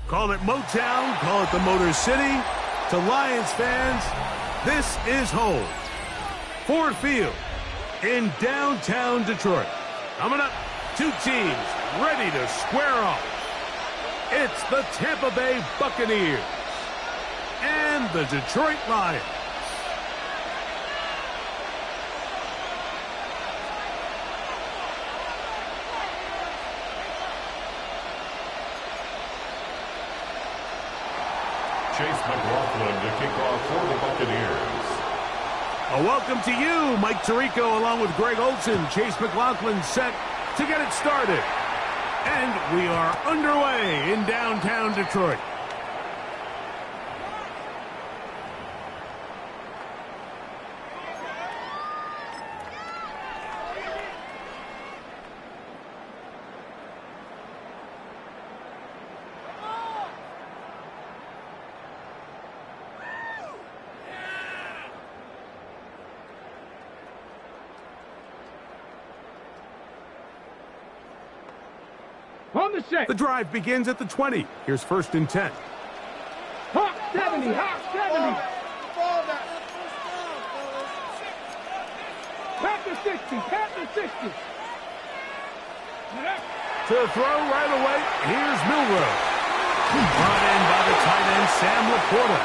Call it Motown, call it the Motor City. To Lions fans, this is home. Ford Field in downtown Detroit. Coming up, two teams ready to square off. It's the Tampa Bay Buccaneers and the Detroit Lions. Chase McLaughlin to kick off for the Buccaneers. A welcome to you, Mike Tirico, along with Greg Olson. Chase McLaughlin set to get it started. And we are underway in downtown Detroit. On the set. The drive begins at the 20. Here's 1st and 10. Hawk 70, Hawk 70. Pat the 60, pat the 60. To throw right away, here's Milrow. Brought in by the tight end, Sam Laporta.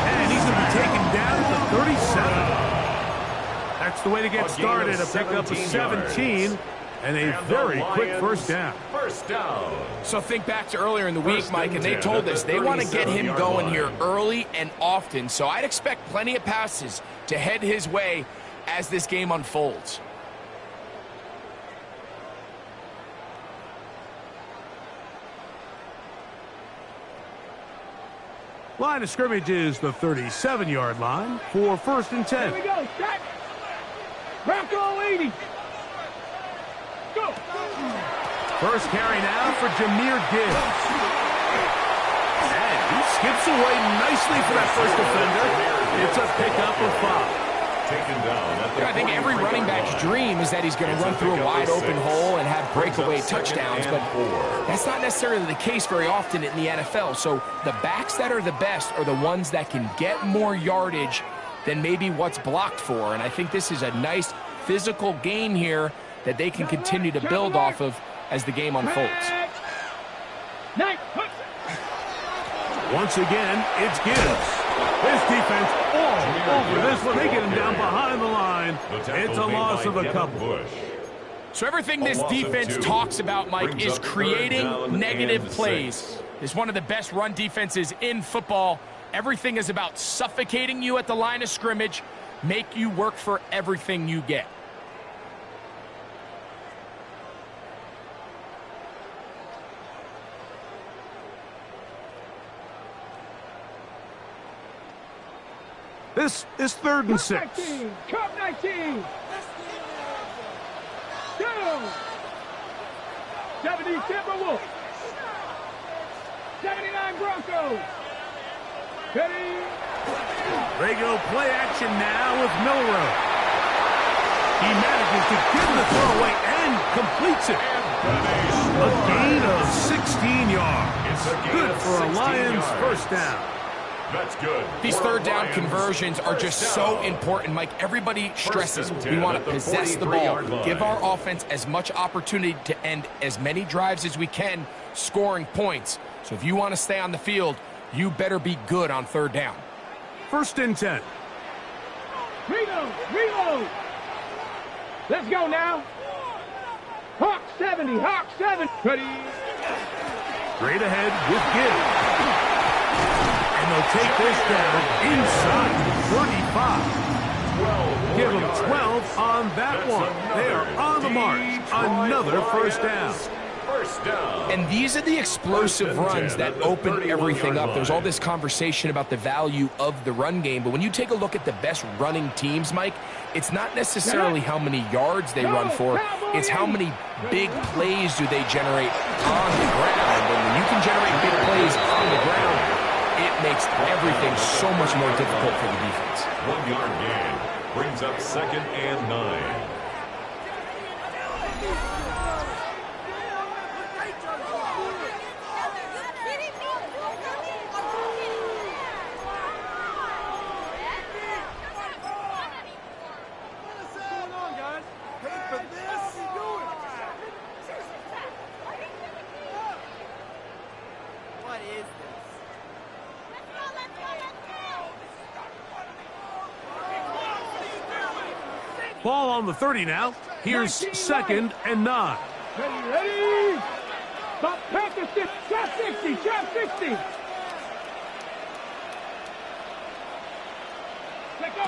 And he's going to be taken down at the 37. That's the way to get started. A pickup of 17. And a very quick first down. First down. So think back to earlier in the week, Mike, and they told us they want to get him going here early and often. So I'd expect plenty of passes to head his way as this game unfolds. Line of scrimmage is the 37-yard line for 1st and 10. Here we go, set. Bronco 80. Go. First carry now for Jahmyr Gibbs. And he skips away nicely for that first defender. It's a pickup of 5. Taken down at the I think every running back's dream is that he's going to run through a wide open hole and have breakaway touchdowns, but that's not necessarily the case very often in the NFL. So the backs that are the best are the ones that can get more yardage than maybe what's blocked for. And I think this is a nice physical game here that they can continue to build off of as the game unfolds. Once again, it's Gibbs. This defense all over this one. They get him down behind the line. It's a loss of a couple. So everything this defense talks about, Mike, is creating negative plays. It's one of the best run defenses in football. Everything is about suffocating you at the line of scrimmage, make you work for everything you get. This is 3rd and 6. Cup 19. Down. 70 Timberwolves. 79 Broncos. Ready. They go play action now with Milrow. He manages to give the throw away and completes it. A gain of 16 yards. Good for a Lions first down. That's good. These third down conversions are just so important, Mike. Everybody stresses we want to possess the ball, give our offense as much opportunity to end as many drives as we can, scoring points. So if you want to stay on the field, you better be good on 3rd down. 1st and 10. Reload. Let's go now. Hawk 70, Hawk 7. Ready. Straight ahead with Gibbs. And they'll take this down inside 35. Give them 12 on that one. They are on the march. Another first down. And these are the explosive runs that open everything up. There's all this conversation about the value of the run game, but when you take a look at the best running teams, Mike, it's not necessarily how many yards they run for, it's how many big plays do they generate on the ground. And when you can generate big plays on the ground, it makes everything so much more difficult for the defense. 1 yard gain brings up 2nd and 9. is this? Ball on the 30 now. Here's 2nd and 9. Ready? Stop, practice it. Trap 60, trap 60. Let go.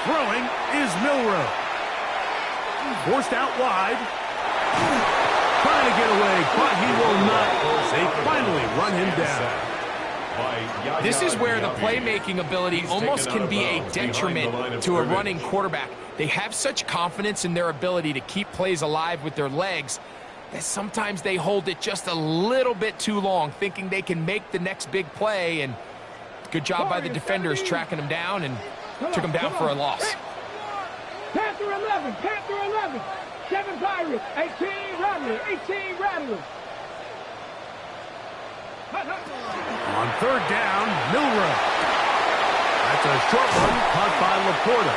Throwing is Milrow. Forced out wide. Trying to get away, but he will not. They finally run him down. This is where the playmaking ability almost can be a detriment to a running quarterback. They have such confidence in their ability to keep plays alive with their legs that sometimes they hold it just a little bit too long, thinking they can make the next big play. And good job by the defenders tracking him down and took him down for a loss. Panther 11, Panther 11. 7 Pirates, 18 Rattlers, 18 Rattlers. On 3rd down, Milrow. That's a short one caught by Laporta.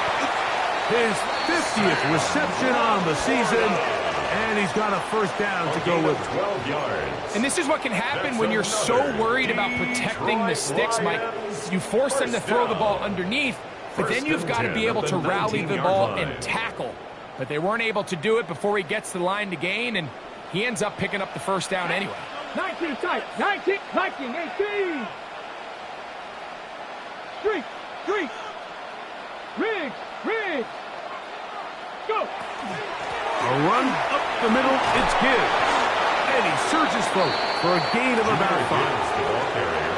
His 50th reception on the season, and he's got a 1st down to go with 12 yards. And this is what can happen when you're so worried about protecting the sticks, Mike. You force them to throw the ball underneath, but then you've got to be able to rally the ball and tackle. But they weren't able to do it before he gets to the line to gain, and he ends up picking up the 1st down anyway. 19 tight, 19, 18. Streak. Riggs. Go. A run up the middle, it's Gibbs. And he surges forward for a gain of about 5. The ball carrier.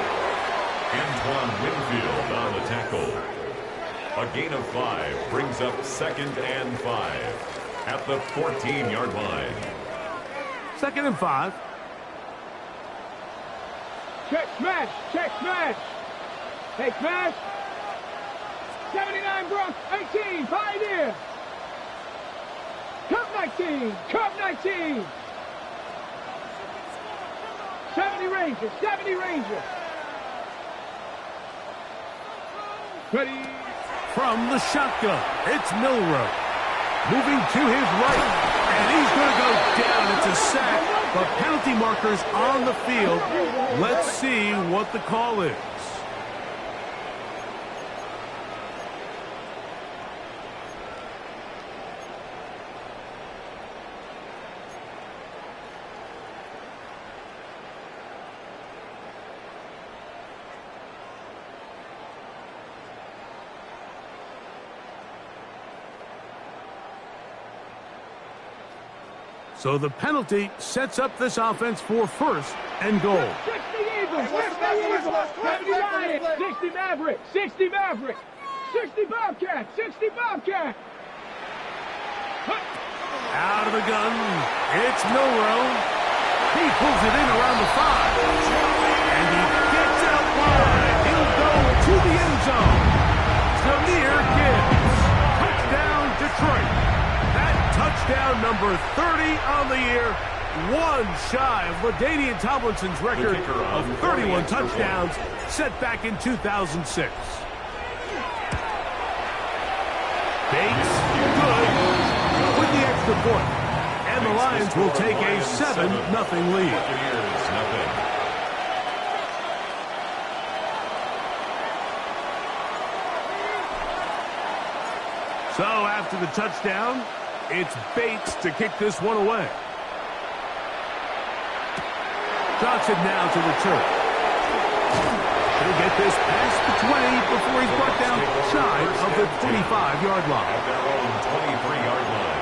Antoine Winfield on the tackle. A gain of 5 brings up 2nd and 5 at the 14-yard line. 2nd and 5. Check smash. Hey, smash. 79 Bronx, 18, Pioneer. Cup 19. 70 Ranger. Ready. From the shotgun, it's Milrow. Moving to his right, and he's going to go down. It's a sack, but penalty markers on the field. Let's see what the call is. So the penalty sets up this offense for 1st and goal. 60 Eagles, 70 Lions, 60 Mavericks, 60 Bobcats, 60 Bobcats. Out of the gun, it's Milrow. He pulls it in around the 5. And he gets out wide. He'll go to the end zone. Samir Gibbs. Touchdown, Detroit. Touchdown number 30 on the year, one shy of LaDainian Tomlinson's record of 31 touchdowns set back in 2006. Bates, good, with the extra point. And the Lions will take a 7-0 lead. So after the touchdown, it's Bates to kick this one away. Johnson now to return. He'll get this past the 20 before he's brought down shy of the 25-yard line. At their own 23-yard line.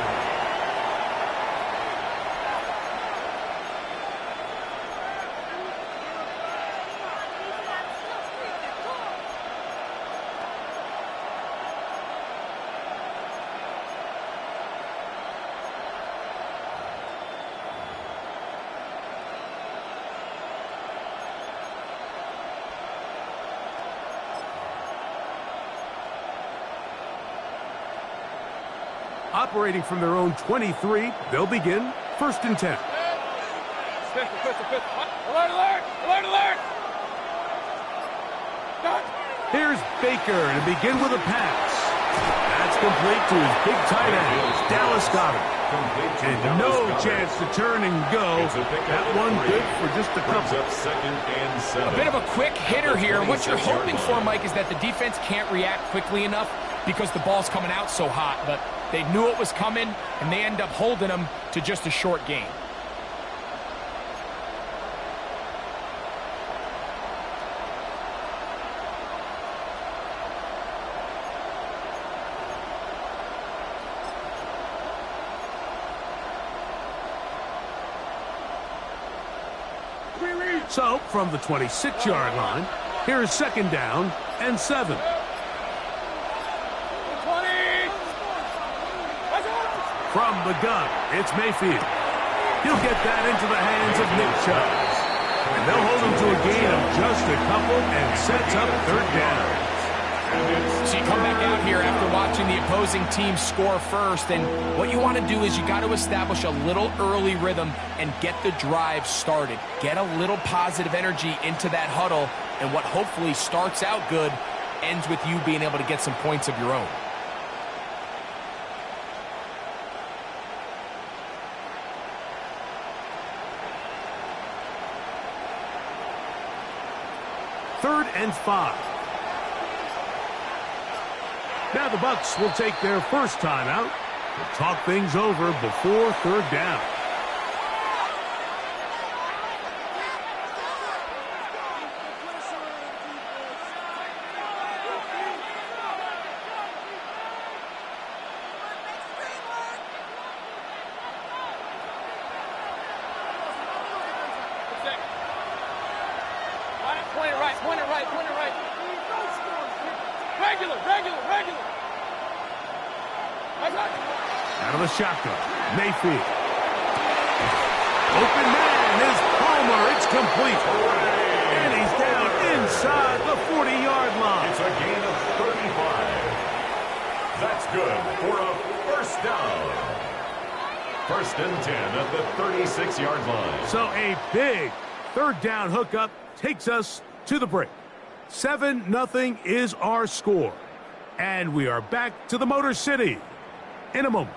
Operating from their own 23, they'll begin 1st and 10. Alert! Here's Baker to begin with a pass. That's complete to his big tight end, Dallas Goedert. And no chance to turn and go. That one good for just a couple. A bit of a quick hitter here. What you're hoping for, Mike, is that the defense can't react quickly enough because the ball's coming out so hot. But they knew it was coming, and they end up holding them to just a short gain. So, from the 26-yard line, here's second down and 7. From the gun, it's Mayfield. He'll get that into the hands of Nick Chubb. And they'll hold him to a gain of just a couple and sets up third down. So you come back out here after watching the opposing team score first, and what you want to do is you got to establish a little early rhythm and get the drive started. Get a little positive energy into that huddle, and what hopefully starts out good ends with you being able to get some points of your own. Third and 5. Now the Bucs will take their first time out to talk things over before third down. Point it right. Regular. Out of the shotgun, Mayfield. Open man is Palmer. It's complete. And he's down inside the 40-yard line. It's a gain of 35. That's good for a first down. First and 10 at the 36-yard line. So a big third down hookup takes us to the break. 7-0 is our score. And we are back to the Motor City in a moment.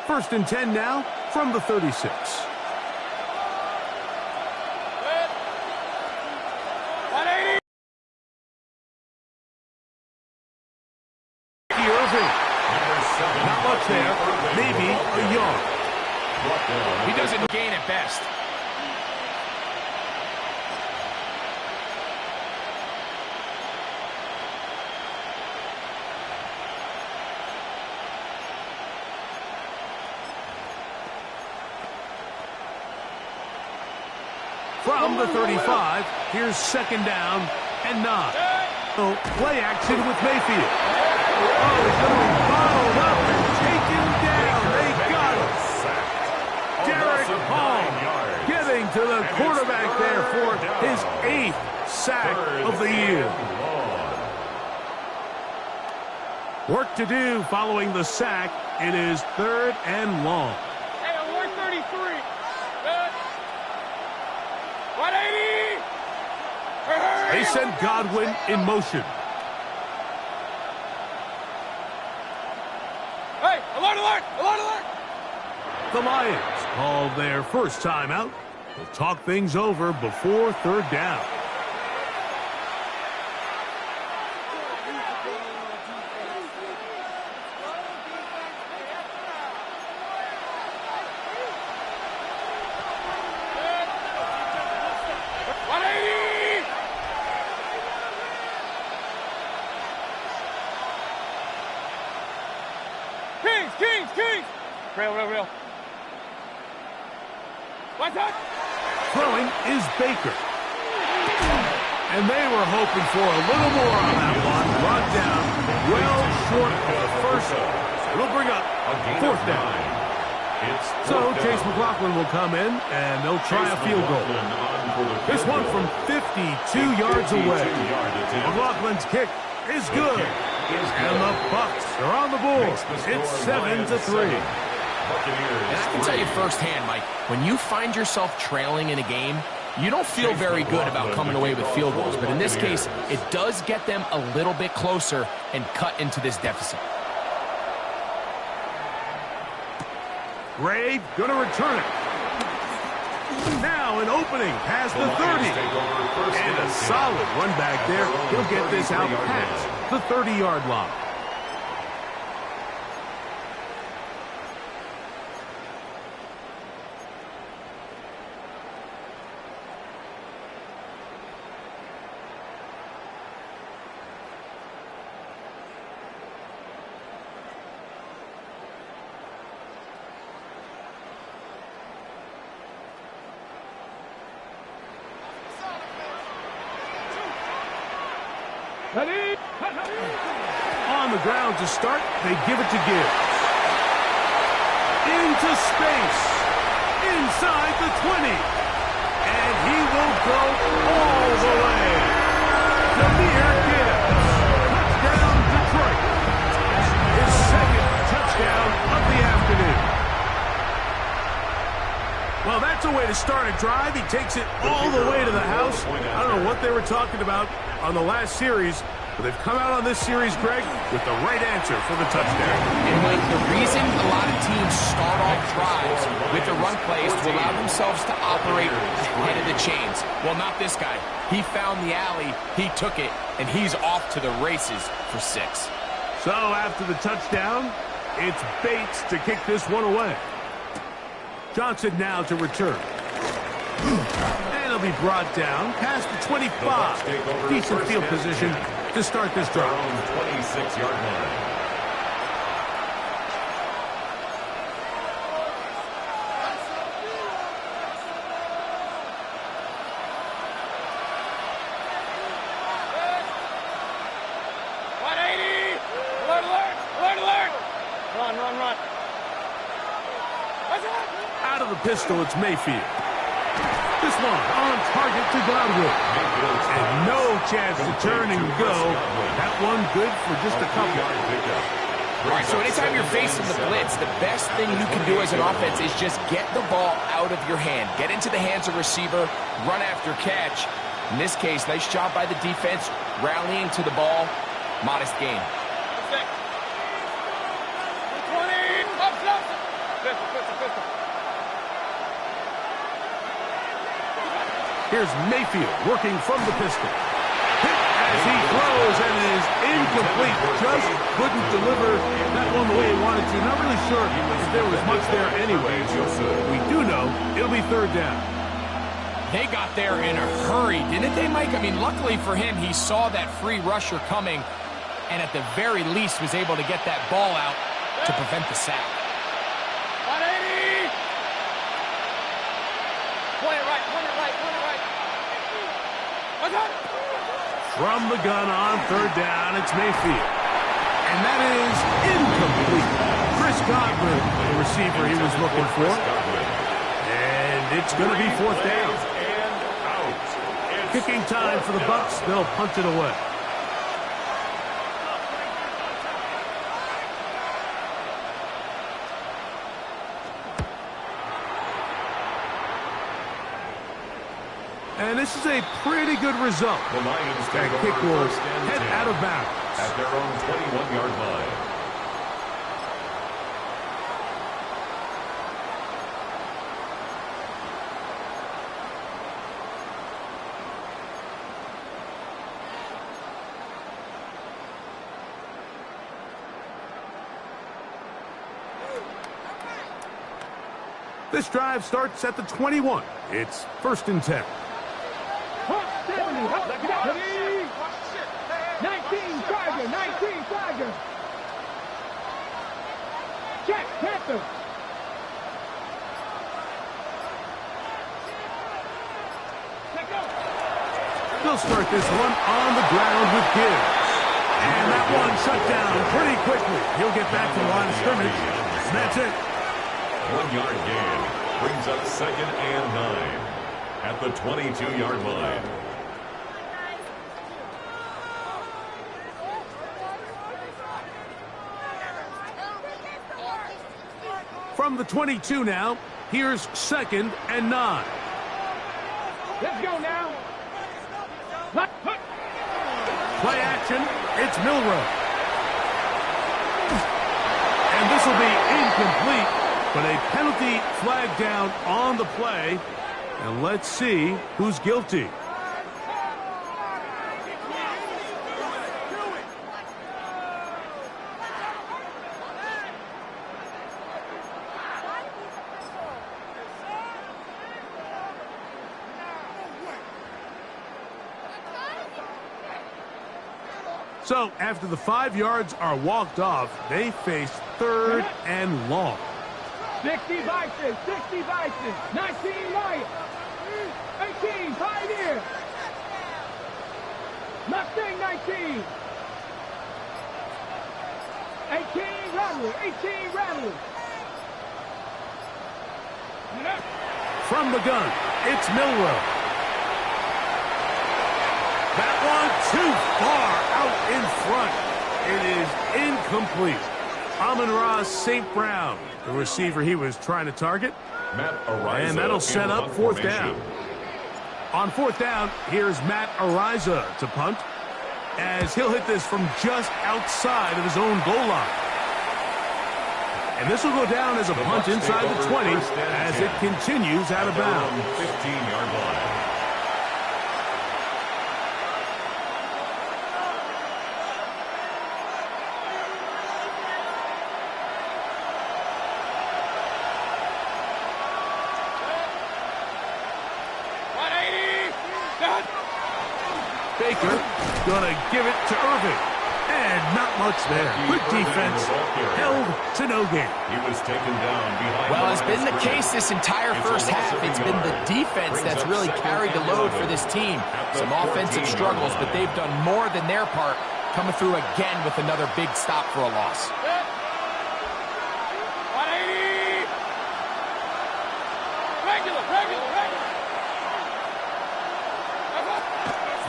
First and 10 now from the 36. Not much there, maybe a yard. He doesn't gain at best. From the 35, here's second down and 9. So play action with Mayfield. Oh, he's going to be bottled up and taken down. They got him. Derek Hall getting to the quarterback there for his 8th sack of the year. Work to do following the sack. It is third and long. Hey, 133. Good. 180. They send Godwin in motion. Hey, alert! The Lions call their first timeout. They'll talk things over before third down. Kings! Real. What's that? Throwing is Baker. And they were hoping for a little more on that one. Brought down well short of the first. It'll bring up fourth down. So Chase McLaughlin will come in, and they'll try a field goal. This one from 52 yards away. McLaughlin's kick is good. And the Bucs are on the board. It's 7-3. Buccaneers. And I can tell you firsthand, Mike, when you find yourself trailing in a game, you don't feel very good about coming away with field goals. But in this case, it does get them a little bit closer and cut into this deficit. Gray going to return it. Now an opening past the 30. And a solid run back there. He'll get this out past the 30-yard line. On the ground to start, they give it to Gibbs. Into space. Inside the 20. And he will go all the way. Jameer Gibbs. Touchdown, Detroit. His second touchdown of the afternoon. Well, that's a way to start a drive. He takes it all the way to the house. I don't know what they were talking about on the last series, but they've come out on this series, Greg, with the right answer for the touchdown. And, Mike, the reason a lot of teams start off drives with the run plays to allow themselves to operate ahead of the chains. Well, not this guy. He found the alley, he took it, and he's off to the races for 6. So after the touchdown, it's Bates to kick this one away. Johnson now to return. And he'll be brought down past the 25. Decent field position to start this drive. 26-yard line. Out of the pistol, it's Mayfield. This one on target to Godwin. And no chance to turn and go. That one good for just a couple. All right, so anytime you're facing the blitz, the best thing you can do as an offense is just get the ball out of your hand. Get into the hands of receiver, run after catch. In this case, nice job by the defense, rallying to the ball. Modest gain. Here's Mayfield working from the pistol. Hit as he throws, and it is incomplete. Just couldn't deliver that one the way he wanted to. Not really sure if there was much there anyway. We do know it'll be third down. They got there in a hurry, didn't they, Mike? I mean, luckily for him, he saw that free rusher coming, and at the very least was able to get that ball out to prevent the sack. 180! Point it right, point it right, point it right. From the gun on third down, it's Mayfield. And that is incomplete. Chris Godwin, the receiver he was looking for. And it's going to be fourth down. Kicking time for the Bucs. They'll punt it away. And this is a pretty good result. The Lions That kick will head out of bounds. At their own 21-yard line. This drive starts at the 21. It's 1st and 10. 70, 19 Tiger, 19 Tiger. Check, Panther. They'll start this one on the ground with Gibbs. And that one shut down pretty quickly. He'll get back to the line of scrimmage. And that's it. 1-yard gain brings up 2nd and 9 at the 22-yard line. From the 22 now, here's 2nd and 9. Let's go now. Play action. It's Milroe. And this will be incomplete, but a penalty flag down on the play. And let's see who's guilty. So, after the 5 yards are walked off, they face 3rd and long. 60 Vices, 60 Vices, 19 Lions, 18 Pioneer, Mustang 19, 18 Rattler, 18 Rattler. From the gun, it's Milroe. That one too far out in front. It is incomplete. Amon-Ra St. Brown, the receiver he was trying to target. And that'll set up 4th down. On 4th down, here's Matt Ariza to punt, as he'll hit this from just outside of his own goal line. And this will go down as a punt inside the 20 as it continues out of bounds. 15-yard line. Baker gonna give it to Irving. And not much there. Good defense. Held to no gain. He was taken down behind. Well, it's been the case this entire first half. It's been the defense that's really carried the load for this team. Some offensive struggles, but they've done more than their part, coming through again with another big stop for a loss. 180. Regular.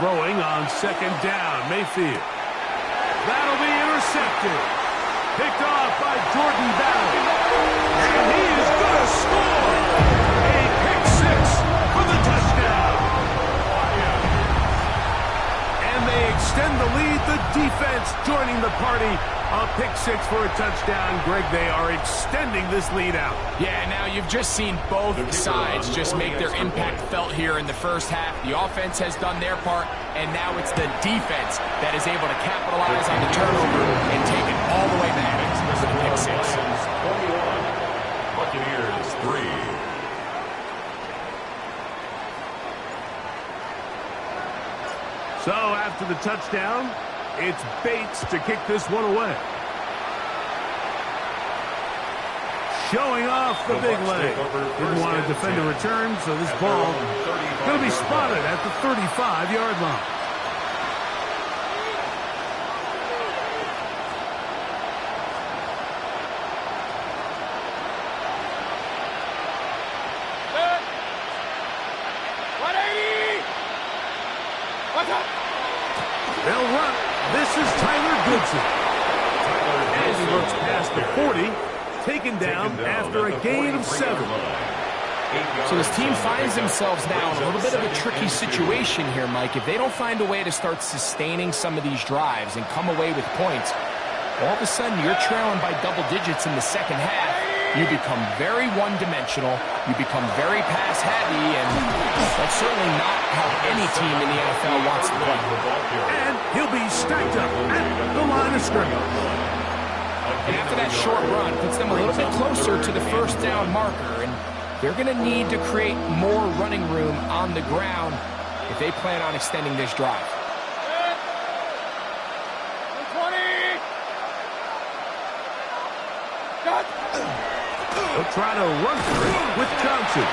Throwing on 2nd down, Mayfield. That'll be intercepted. Picked off by Jordan Battle. And he is going to score. A pick 6 for the touchdown. And they extend the lead. The defense joining the party. A pick 6 for a touchdown. Greg, they are extending this lead out. Yeah, now you've just seen both sides just make their impact felt here in the first half. The offense has done their part, and now it's the defense that is able to capitalize on the turnover and take it all the way back for the pick 6. 21, Buccaneers 3. So after the touchdown, it's Bates to kick this one away. Showing off the big leg. Didn't want to defend a return, so this ball going to be spotted at the 35-yard line. They'll run. This is Tyler Goodson. As he looks past the 40, taken down after a gain of 7. So this team finds themselves now in a little bit of a tricky situation here, Mike. If they don't find a way to start sustaining some of these drives and come away with points, all of a sudden you're trailing by double digits in the second half. You become very one-dimensional, you become very pass-heavy, and that's certainly not how any team in the NFL wants to play. And he'll be stacked up at the line of scrimmage. And after that short run, puts them a little bit closer to the first down marker, and they're going to need to create more running room on the ground if they plan on extending this drive. He'll try to run for it with Johnson.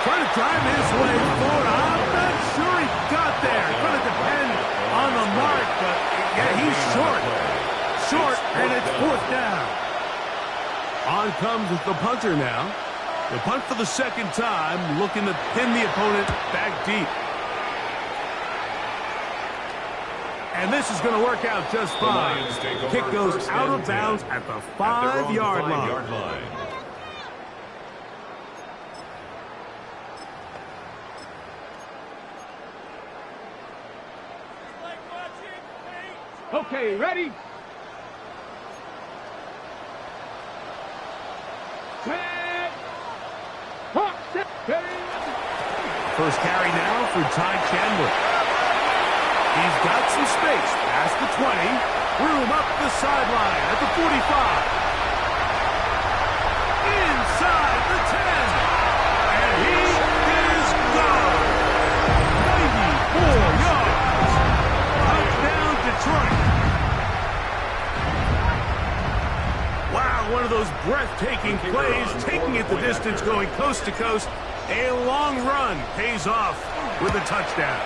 Trying to drive his way forward. I'm not sure he got there. Going to depend on the mark, but yeah, he's short. Short, and it's 4th down. On comes the punter now. The punt for the second time, looking to pin the opponent back deep. And this is going to work out just fine. Kick goes out of bounds at the 5-yard line. Okay, ready? Set. Hawks 70. First carry now for Ty Chandler. He's got some space past the 20. Room up the sideline at the 45. Inside the 10. And he is gone. 94 yards. Touchdown, Detroit. Wow, one of those breathtaking plays, taking it the distance, going coast to coast. A long run pays off with a touchdown.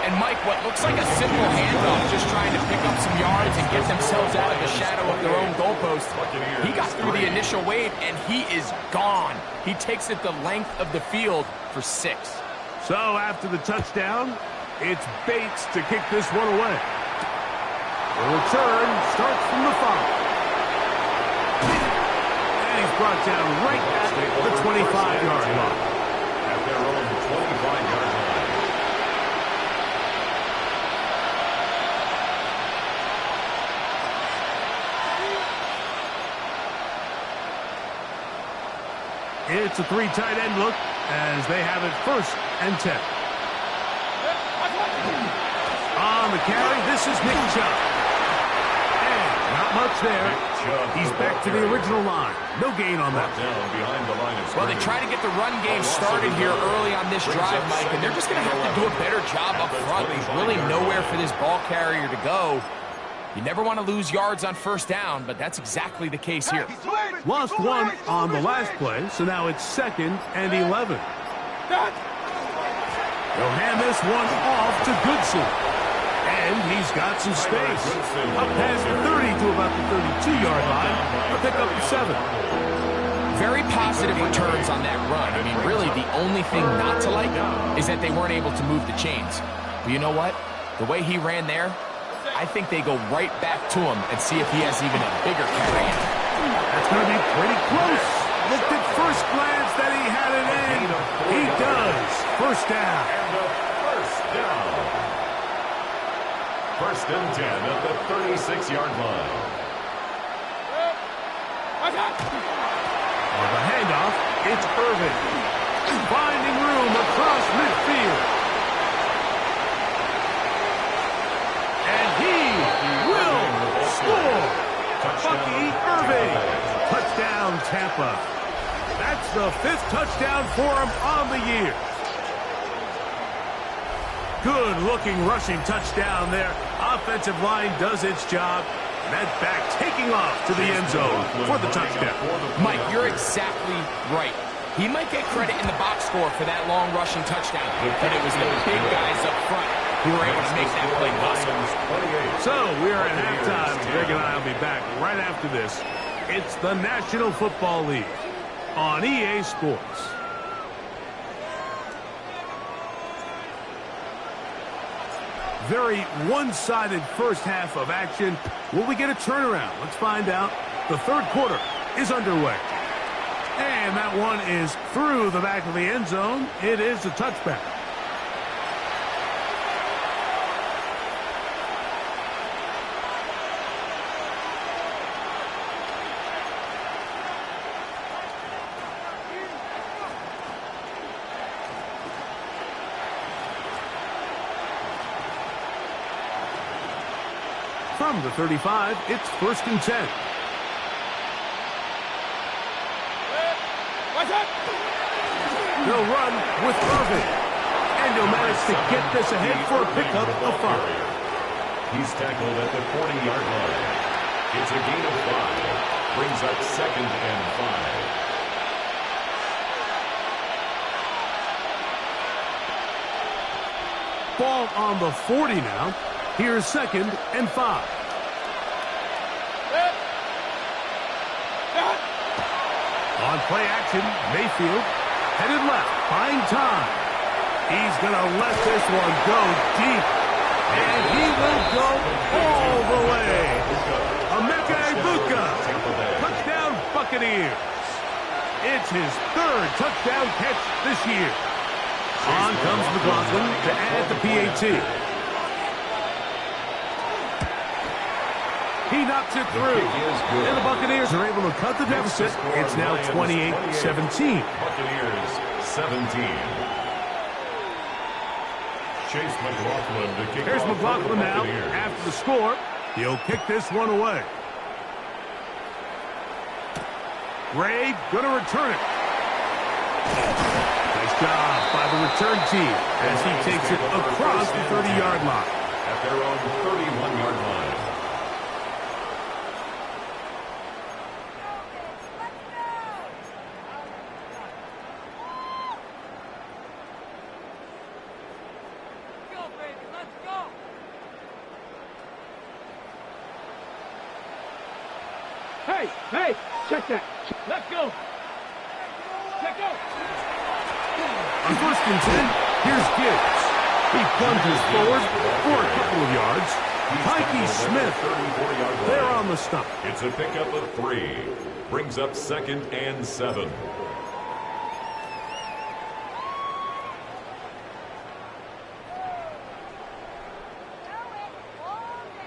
And Mike, what looks like a simple handoff, just trying to pick up some yards and get themselves out of the shadow of their own goalpost. He got through the initial wave, and he is gone. He takes it the length of the field for 6. So after the touchdown, it's Bates to kick this one away. The return starts from the 5. And he's brought down right at the 25-yard line. At their own 25-yard line. It's a 3 tight end look as they have it 1st and 10. On the carry, this is Nick Chubb. And not much there. He's back to the original line. No gain on that. Well, they try to get the run game started here early on this drive, Mike, and they're just going to have to do a better job up front. There's really nowhere for this ball carrier to go. You never want to lose yards on 1st down, but that's exactly the case here. Lost 1 on the last play, so now it's 2nd and 11. They'll hand this one off to Goodson. And he's got some space. Up past the 30 to about the 32-yard line. A pick up of 7. Very positive returns on that run. I mean, really, the only thing not to like is that they weren't able to move the chains. But you know what? The way he ran there, I think they go right back to him and see if he has even a bigger carry. That's going to be pretty close. Looked at first glance that he had it in. He does. 1st down. And a 1st down. 1st and 10 at the 36-yard line. On the handoff, it's Irvin. Finding room across midfield. And he will score. Bucky Irving. Touchdown, Tampa. That's the 5th touchdown for him on the year. Good-looking rushing touchdown there. Offensive line does its job. That back taking off to the end zone for the touchdown. Mike, you're exactly right. He might get credit in the box score for that long rushing touchdown, but it was the big guys up front who were able to make that play possible. So we are at halftime. Greg and I will be back right after this. It's the National Football League on EA Sports. Very one-sided first half of action. Will we get a turnaround? Let's find out. The 3rd quarter is underway. And that one is through the back of the end zone. It is a touchback. From the 35, it's 1st and 10. They'll run with Irvin. And he'll manage to get this ahead for a pickup of 5. He's tackled at the 40-yard line. It's a gain of 5. Brings up 2nd and 5. Ball on the 40 now. Here's 2nd and 5. On play action, Mayfield headed left, buying time. He's going to let this one go deep. And he will go all the way. Emeka Egbuka. Touchdown, Buccaneers. It's his 3rd touchdown catch this year. On comes McLaughlin to add the PAT. He knocks it through. And the Buccaneers are able to cut the deficit. It's now 28-17. Buccaneers 17. Chase McLaughlin to kick Here's off McLaughlin the now Buccaneers. after the score. He'll kick this one away. Gray going to return it. Nice job by the return team as he takes it across the 30-yard line. At their own 31-yard line. Hey, check that. Let's go. Let's go. On 1st and 10, here's Gibbs. He plunges forward for a couple of yards. Mikey Smith, they're on the stop. It's a pickup of 3. Brings up 2nd and 7.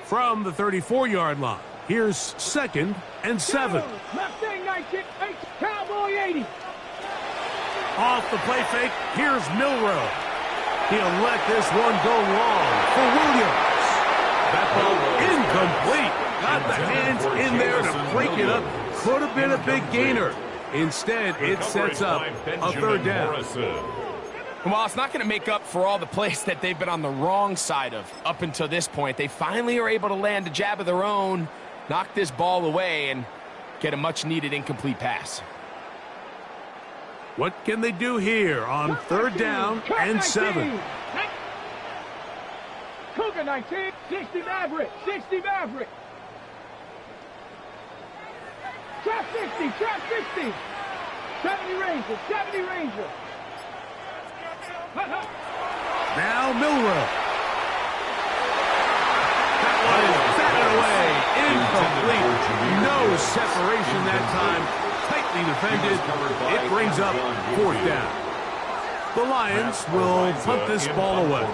From the 34-yard line, here's 2nd and 7. Mustang 19, Cowboy 80. Off the play fake, here's Milrow. He'll let this one go long for Williams. That ball incomplete. Got the hands in there to break it up. Could have been a big gainer. Instead, it sets up a 3rd down. Well, it's not going to make up for all the plays that they've been on the wrong side of up until this point. They finally are able to land a jab of their own, knock this ball away, and get a much-needed incomplete pass. What can they do here on 3rd down and 7? Cougar 19, 60 Maverick, 60 Maverick. Trap 60, trap 60. 70 Ranger, 70 Ranger. Now Milrow. That one is batted away. Incomplete. No separation that time. Tightly defended. It brings up 4th down. The Lions will punt this ball away.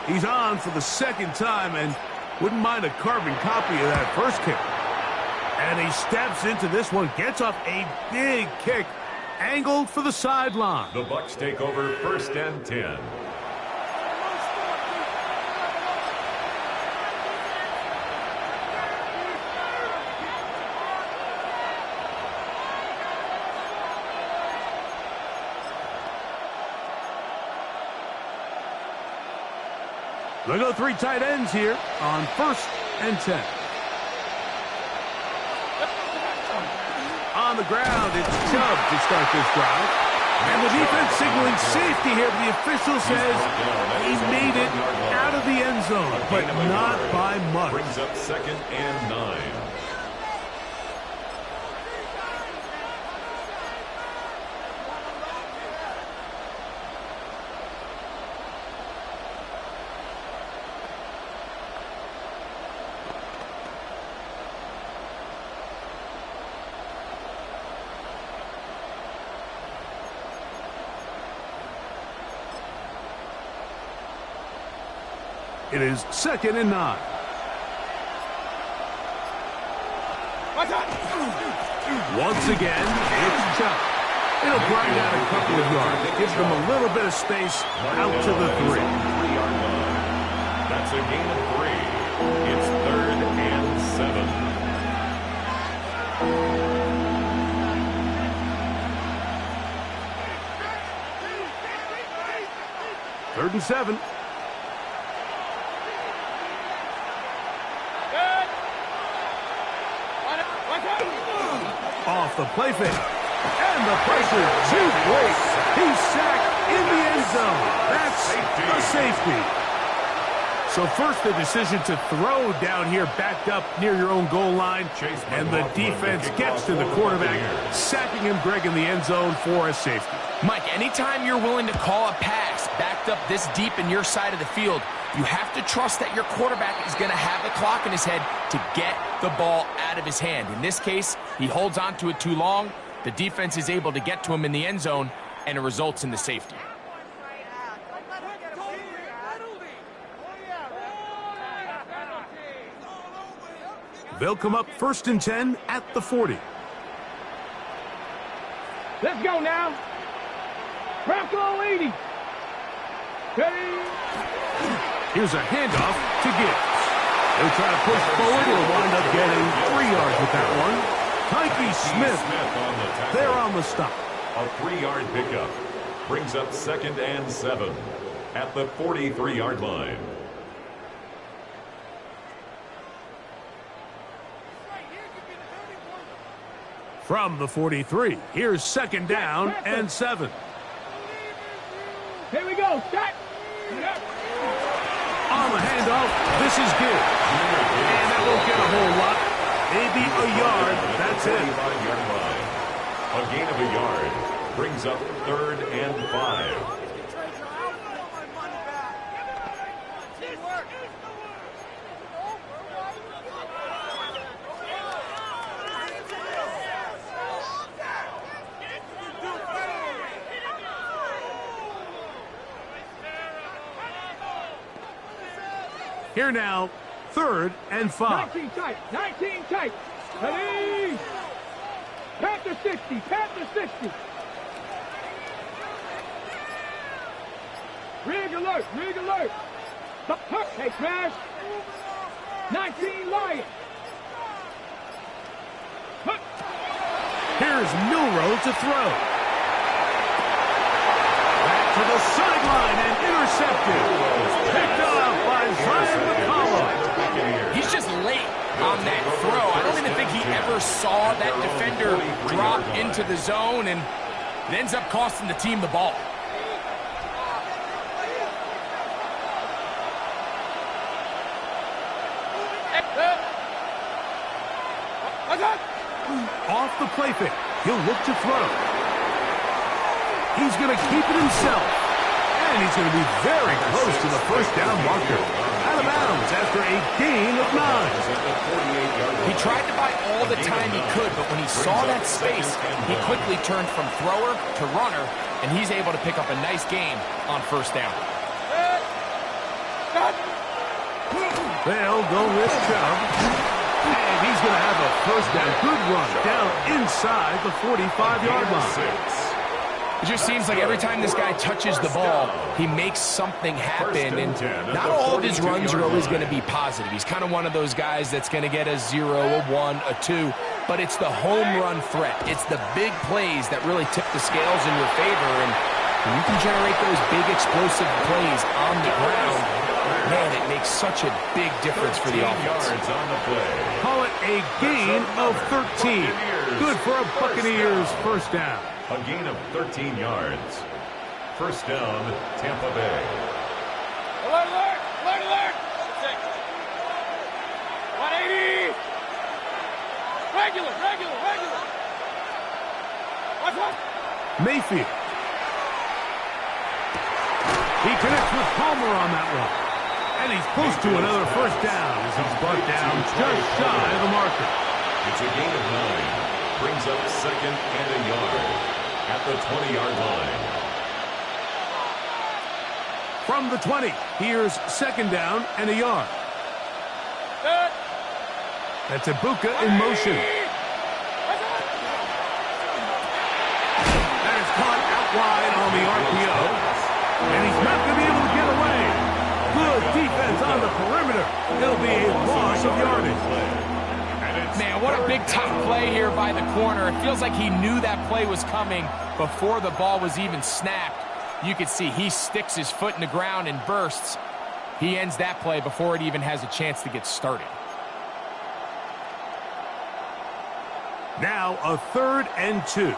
He's on for the 2nd time and wouldn't mind a carbon copy of that first kick. And he steps into this one, gets off a big kick, angled for the sideline. The Bucs take over 1st and 10. They go 3 tight ends here on 1st and 10. On the ground, it's Chubb to start this drive. And the defense signaling safety here. The official says he made it out of the end zone, but not by much. Brings up 2nd and 9. It is 2nd and 9. Once again, it's Chubb. It'll grind out a couple of yards. It gives them a little bit of space out to the 3. That's a gain of 3. It's 3rd and 7. 3rd and 7. Off the play fake. And the pressure too great. He's sacked in the end zone. That's a safety. So first the decision to throw down here backed up near your own goal line. And the defense gets to the quarterback, sacking him, Greg, in the end zone for a safety. Mike, anytime you're willing to call a pass backed up this deep in your side of the field, you have to trust that your quarterback is going to have the clock in his head to get the ball out of his hand. In this case, he holds on to it too long. The defense is able to get to him in the end zone, and it results in the safety. They'll come up 1st and 10 at the 40. Let's go now. Bronco 80. Ready? Here's a handoff to Gibbs. He'll try to push forward. He'll wind up getting 3 yards with that one. Tyke Smith there on the stop. A 3-yard pickup brings up 2nd and 7 at the 43-yard line. From the 43, here's 2nd down and 7. Here we go. Shot. On the handoff, this is Gibbs. And that won't get a whole lot. Maybe a yard. That's it. A gain of a yard brings up 3rd and 5. Here now, 3rd and 5. 19 tight. 19 tight. Ready? Panther 60. Panther 60. Rig alert. Rig alert. Hook. Hey, crash. 19 Lions. Hook. Here's Milrow to throw. Back to the sideline and intercepted. Picked up by Zion McCollum. He's just late on that throw. I don't even think he ever saw that defender drop into the zone, and it ends up costing the team the ball. Off the play fake. He'll look to throw. He's going to keep it himself. And he's going to be very close to the 1st down marker. Out of bounds after a gain of 9. He tried to buy all the time he could, but when he saw that space, he quickly turned from thrower to runner, and he's able to pick up a nice gain on 1st down. They'll go with Chubb. And he's going to have a 1st down. Good run down inside the 45-yard line. It just seems like every time this guy touches the ball, he makes something happen, and not all of his runs are always going to be positive. He's kind of one of those guys that's going to get a 0, a 1, a 2, but it's the home run threat. It's the big plays that really tip the scales in your favor, and when you can generate those big explosive plays on the ground, man, it makes such a big difference for the offense. Call it a gain of 13. Good for a Buccaneers 1st down. A gain of 13 yards. 1st down, Tampa Bay. Alert, alert, alert, alert. 180. Regular. Watch out. Mayfield. He connects with Palmer on that one. And he's close to another 1st down as he's brought down just shy of the marker. It's a gain of 9. Brings up 2nd and a yard at the 20-yard line. From the 20, here's 2nd down and a yard. That's Ibuka in motion. That is caught out wide on the RPO. And he's not going to be able to get away. Good defense on the perimeter. It'll be a loss of yardage. Man, what a big top play here by the corner. It feels like he knew that play was coming before the ball was even snapped. You can see he sticks his foot in the ground and bursts. He ends that play before it even has a chance to get started. Now a 3rd and 2.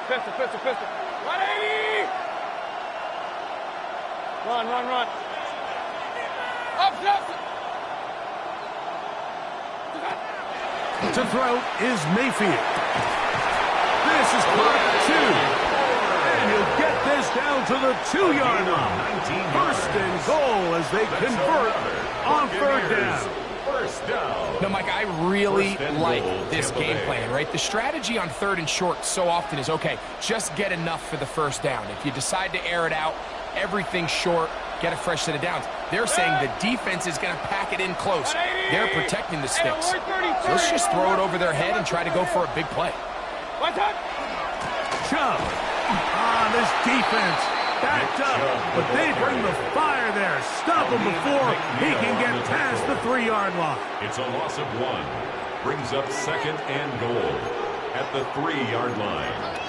Pistol. 180. Run. Up, Nelson. To throw is Mayfield. This is caught at 2. And he'll get this down to the 2-yard line. 1st and goal as they convert on 3rd down. 1st down. No, Mike, I really like this game plan, right? The strategy on 3rd and short so often is, okay, just get enough for the 1st down. If you decide to air it out, everything short, get a fresh set of downs. They're saying the defense is going to pack it in close. They're protecting the sticks. So let's just throw it over their head and try to go for a big play. Chubb. This defense backed up, but they bring the fire there. Stop him before he can get past the 3-yard line. It's a loss of 1. Brings up 2nd and goal at the 3-yard line.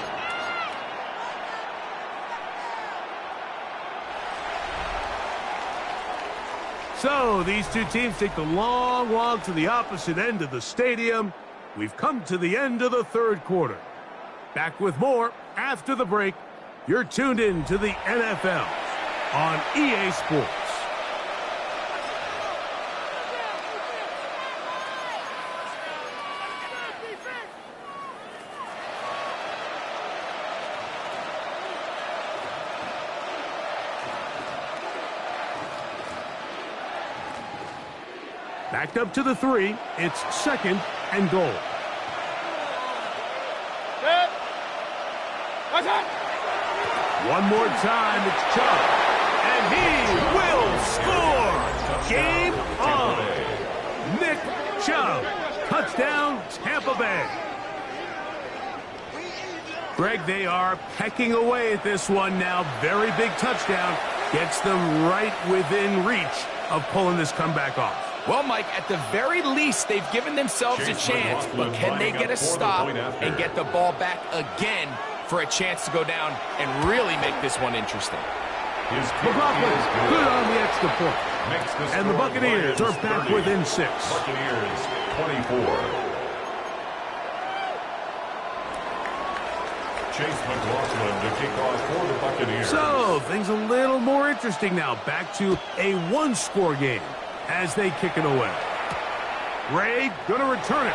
So these two teams take the long walk to the opposite end of the stadium. We've come to the end of the 3rd quarter. Back with more after the break. You're tuned in to the NFL on EA Sports. Backed up to the 3. It's 2nd and goal. One more time, it's Chubb. And he will score! Game on! Nick Chubb. Touchdown, Tampa Bay. Greg, they are pecking away at this one now. Very big touchdown. Gets them right within reach of pulling this comeback off. Well, Mike, at the very least, they've given themselves a chance, but can they get a stop and get the ball back again for a chance to go down and really make this one interesting? McLaughlin, good on the extra point. And the Buccaneers are back within 6. Buccaneers 24. Chase McLaughlin to kick off for the Buccaneers. So, things a little more interesting now. Back to a 1-score game as they kick it away. Ray gonna return it.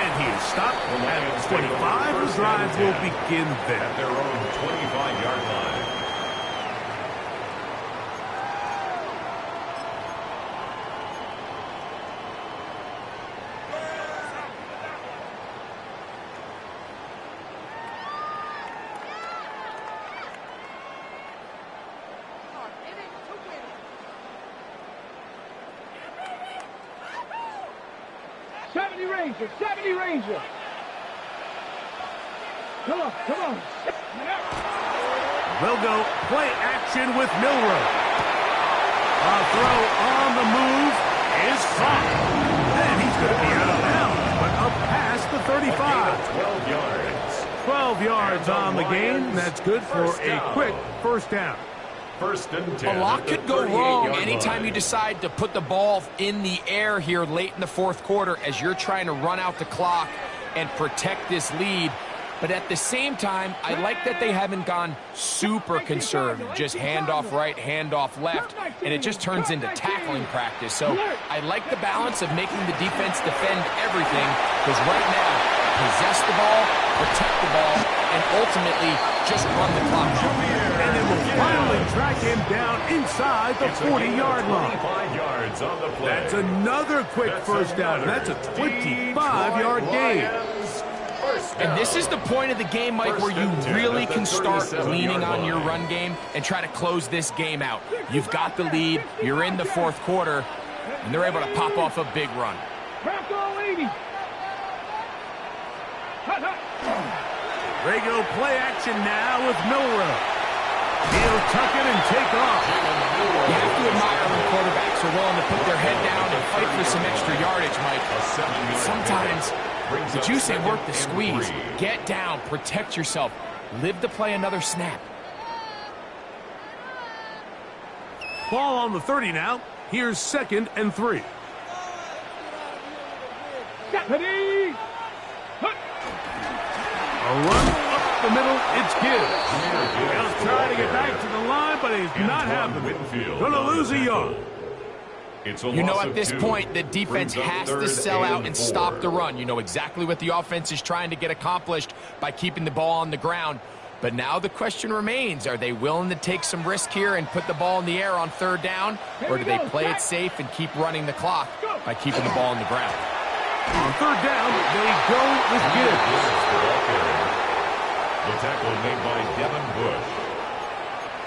And he is stopped at 25. The drive will begin there. At their own 25-yard line. Ranger, 70 Ranger. Come on, come on. We'll go play action with Milroe. A throw on the move is caught. And he's going to be out of bounds, but up past the 35. 12 yards. 12 yards on the game. That's good for a quick first down. First and 10. A lot could go wrong anytime you decide to put the ball in the air here late in the 4th quarter as you're trying to run out the clock and protect this lead. But at the same time, I like that they haven't gone super conservative, just handoff right, handoff left, and it just turns into tackling practice. So I like the balance of making the defense defend everything, because right now, possess the ball, protect the ball, and ultimately just run the clock out. And it will finally track him down inside the 40-yard line. 25 yards on the play. That's another quick first down. That's a 25-yard gain. And this is the point of the game, Mike, where you really can start leaning on your run game and try to close this game out. You've got the lead, you're in the 4th quarter, and they're able to pop off a big run. They go play action now with Milroe. He'll tuck it and take off. You have to admire when quarterbacks are willing to put their head down and fight for some extra yardage, Mike. Sometimes the juice ain't worth the squeeze. Get down, protect yourself, live to play another snap. Ball on the 30 now. Here's 2nd and 3. A run up the middle, it's Gibbs. He'll try to get back to the line, but he's not happening. Gonna lose a yard. You know, at this point, the defense has to sell out and stop the run. You know exactly what the offense is trying to get accomplished by keeping the ball on the ground. But now the question remains, are they willing to take some risk here and put the ball in the air on 3rd down? Or do they play it safe and keep running the clock by keeping the ball on the ground? On 3rd down, they go with Gibbs. The tackle made by Devin Bush.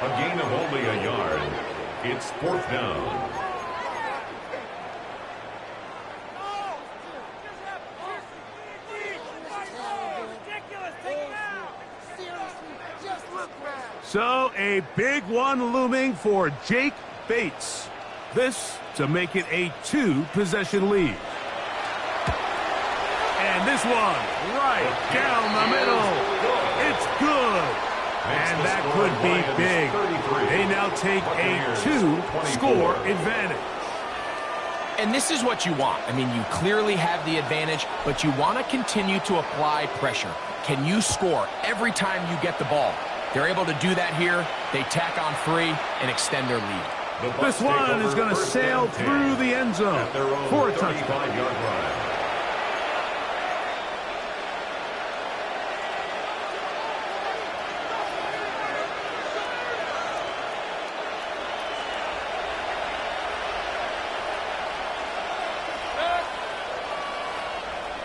A gain of only a yard. It's 4th down. So a big one looming for Jake Bates. This to make it a 2-possession lead. And this one right down the middle. It's good. And that could be big. They now take a 2-score advantage. And this is what you want. I mean, you clearly have the advantage, but you want to continue to apply pressure. Can you score every time you get the ball? They're able to do that here. They tack on 3 and extend their lead. This one is going to sail through the end zone for a touchdown.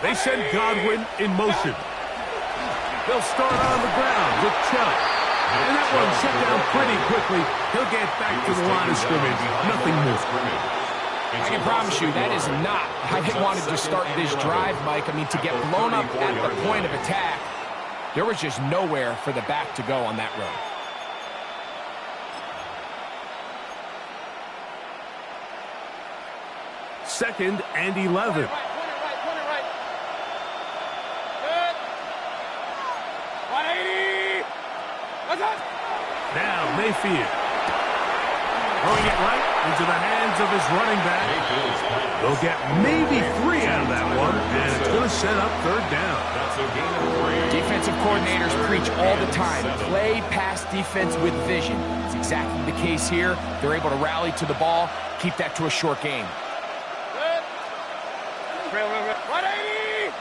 They send Godwin in motion. They'll start on the ground with Chubb. And that one shut down pretty quickly. He'll get back to the line of scrimmage. Nothing more. I can promise you that is not how they wanted to start this drive, Mike. I mean, to get blown up at the point of attack, there was just nowhere for the back to go on that run. Second and 11. Now Mayfield. Throwing it right into the hands of his running back. They'll get maybe 3 out of that one, and it's going to set up 3rd down. That's a gain of 3. Defensive coordinators preach all the time, play pass defense with vision. It's exactly the case here. They're able to rally to the ball, keep that to a short game. 180!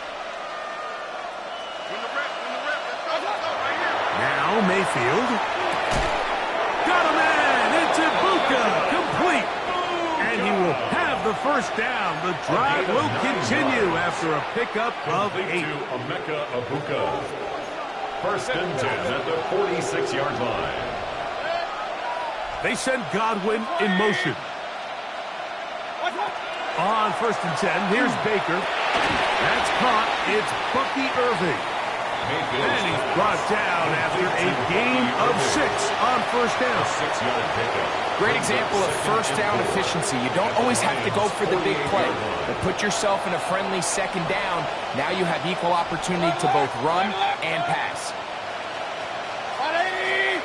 Now Mayfield. Got a man. It's Ibuka. Complete. And he will have the 1st down. The drive will continue after a pickup of 8. Emeka Ibuka. 1st and 10 at the 46-yard line. They send Godwin in motion. On 1st and 10, here's Baker. That's caught. It's Bucky Irving. And he's brought down after a gain of 6 on 1st down. 6-yard pickup. Great example of 1st down efficiency. You don't always have to go for the big play, but put yourself in a friendly 2nd down. Now you have equal opportunity to both run and pass. 180!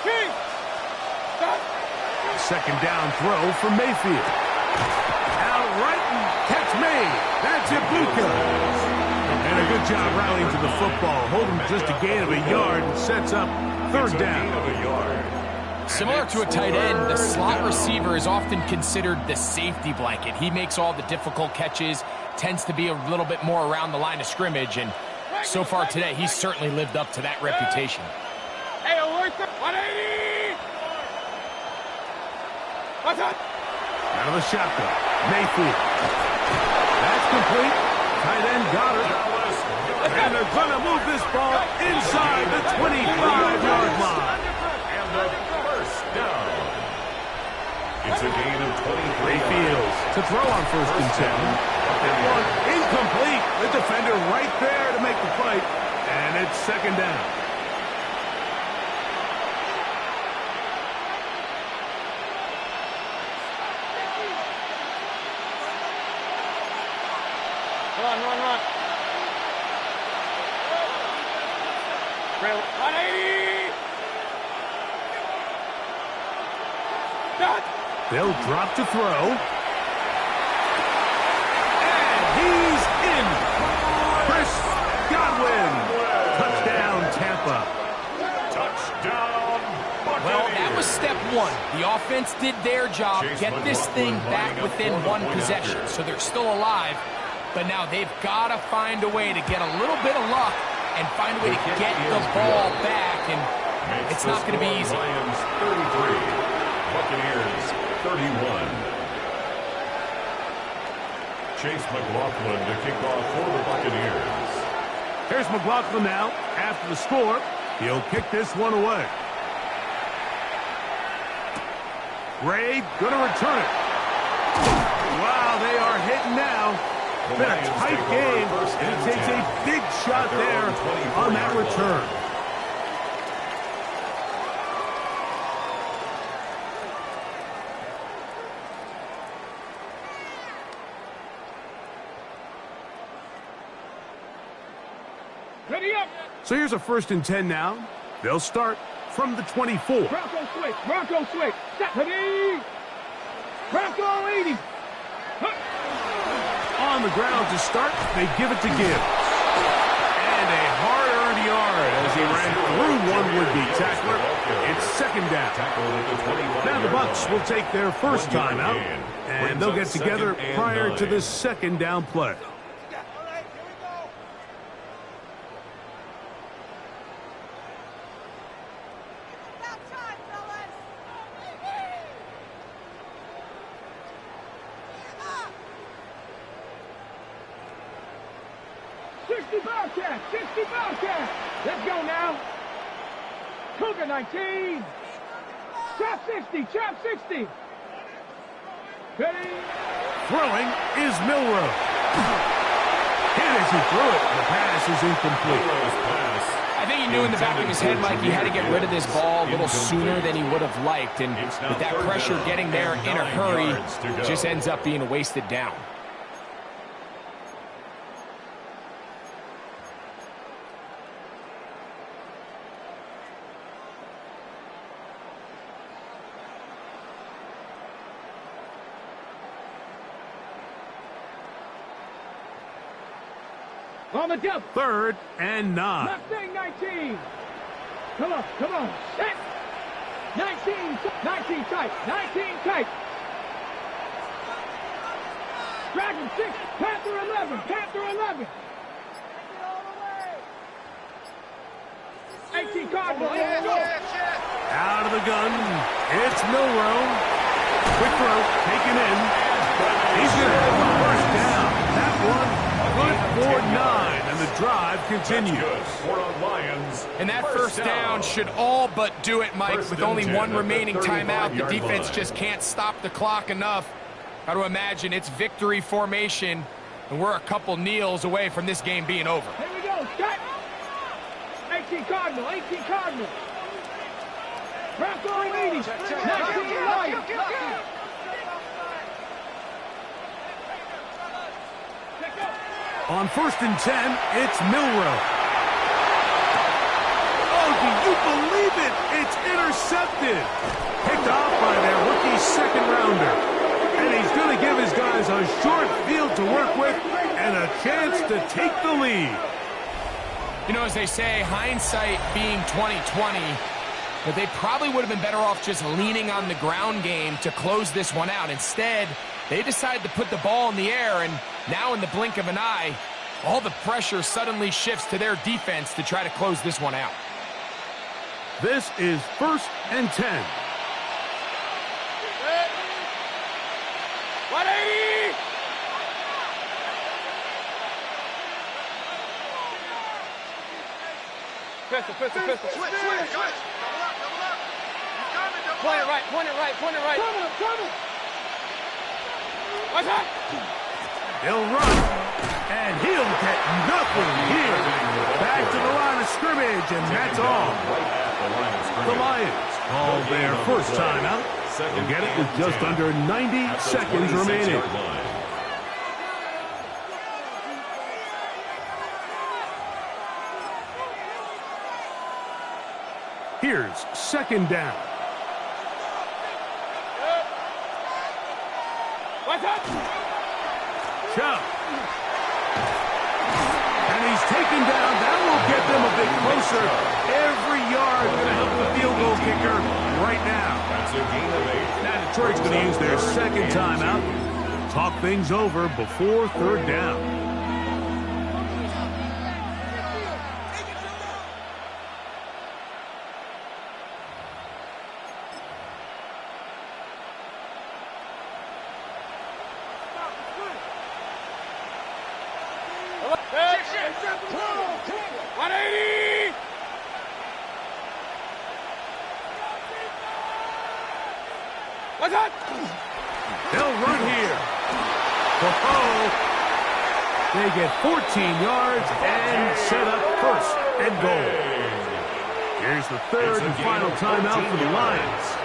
King! 2nd down throw for Mayfield. Out right and catch made. That's Ibuka. And a good job rallying to the football. Holding just a gain of a yard and sets up 3rd down. Similar to a tight end, the slot receiver is often considered the safety blanket. He makes all the difficult catches, tends to be a little bit more around the line of scrimmage, and so far today, he's certainly lived up to that reputation. Hey, alert! 180! What's up? Out of the shotgun. Mayfield. That's complete. Tight end got it. And they're going to move this ball inside the 25-yard line. And the 1st down. It's a gain of 23. Mayfield to throw on 1st and 10. That one incomplete. The defender right there to make the fight. And it's 2nd down. Run. 180! They'll drop to throw. And he's in. Chris Godwin. Touchdown, Tampa. Touchdown, Buccaneers. Well, that was step 1. The offense did their job, get this thing back within 1 possession, so they're still alive. But now they've got to find a way to get a little bit of luck and find a way to get the ball back, and it's not going to be easy. Lions 33, Buccaneers 31. Chase McLaughlin to kick off for the Buccaneers. Here's McLaughlin now. After the score, he'll kick this one away. Ray going to return it. Wow, they are hitting now. Been a tight game, and it takes a big shot there on that return. Ready up. So here's a 1st and 10 now. They'll start from the 24. Bronco switch. Bronco switch. Step. Ready. Bronco 80. On the ground to start, they give it to Gibbs. And a hard-earned yard as he ran through one would-be tackler. It's 2nd down. Now the Bucs will take their first time out, and they'll get together prior to the 2nd down play. Let's go now. Cougar 19. Trap 60. Trap 60. Ready. Throwing is Milrow. Hit as he threw it. The pass is incomplete. I think he knew in the back of his head, Mike, he had to get rid of this ball a little sooner than he would have liked. And with that pressure getting there in a hurry, it just ends up being a wasted down. On the jump. 3rd and 9. Mustang 19. Come on. Set. 19 tight. 19 tight. Dragon 6. Panther 11. Panther 11. 18 Cardinal. Out of the gun. It's Milrow. Quick throw. Taken in. He's going to have the first down. That one good for 9, and the drive continues. And that first down should all but do it, Mike. With only one remaining timeout, the defense just can't stop the clock enough. Got to imagine it's victory formation, and we're a couple kneels away from this game being over. Here we go. Cut. 18 Cardinal. 18 Cardinal. Bronco 80. 19 Lions. On 1st and 10, it's Milrow. Oh, do you believe it? It's intercepted. Picked off by their rookie 2nd-rounder. And he's going to give his guys a short field to work with and a chance to take the lead. You know, as they say, hindsight being 20/20, but they probably would have been better off just leaning on the ground game to close this one out. Instead, they decided to put the ball in the air, and now in the blink of an eye, all the pressure suddenly shifts to their defense to try to close this one out. This is 1st and 10. 180! Pistol. Switch. Double up. Point it right. Coming. What's that? He'll run, and he'll get nothing here. Back to the line of scrimmage, and that's all. The Lions call their first timeout. They'll get it with just under 90 seconds remaining. Here's 2nd down. What's up? Chubb. And he's taken down. That will get them a bit closer. Every yard going to help the field goal kicker right now. That's a gain of 8. Now Detroit's going to use their 2nd timeout. Talk things over before 3rd down. They'll run here. Whoa. They get 14 yards and set up first and goal. Here's the third and final timeout for the Lions.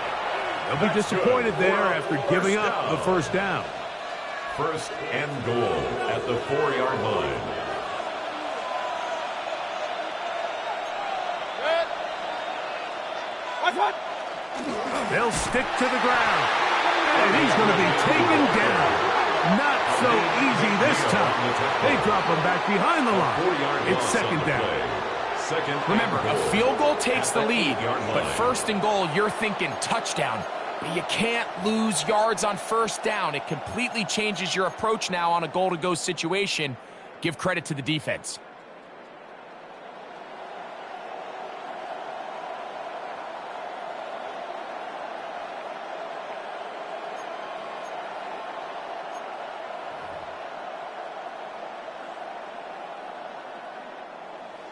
They'll be disappointed there after giving up the first down. First and goal at the 4-yard line. They'll stick to the ground. And he's going to be taken down. Not so easy this time. They drop him back behind the line. It's second down. Remember, a field goal takes the lead, but first and goal, you're thinking touchdown. But you can't lose yards on first down. It completely changes your approach now on a goal-to-go situation. Give credit to the defense.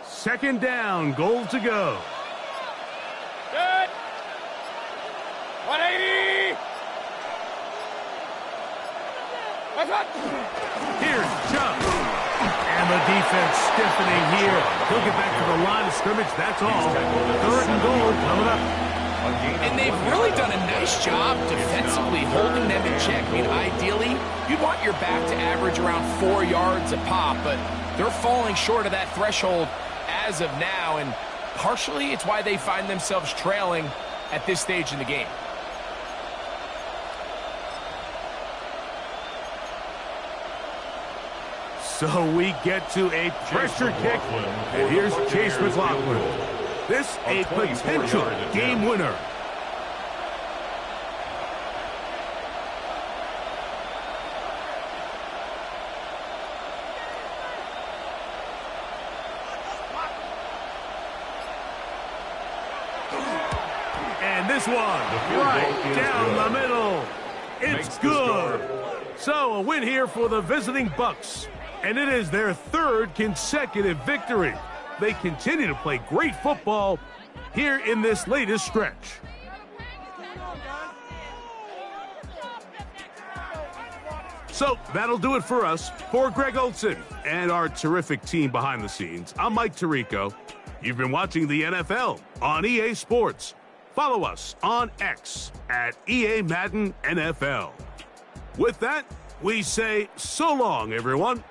Second down, goal to go. Good. 180. Here's Chubb. And the defense stiffening here. He'll get back to the line of scrimmage, that's all. Third and goal coming up. And they've really done a nice job defensively holding them in check. I mean, ideally, you'd want your back to average around 4 yards a pop, but they're falling short of that threshold as of now, and partially it's why they find themselves trailing at this stage in the game. So we get to a pressure kick, and here's Chase McLaughlin. This a potential game winner. And this one, right down the middle. It's good. So a win here for the visiting Bucs. And it is their third consecutive victory. They continue to play great football here in this latest stretch. So that'll do it for us. For Greg Olson and our terrific team behind the scenes, I'm Mike Tirico. You've been watching the NFL on EA Sports. Follow us on X at EA Madden NFL. With that, we say so long, everyone.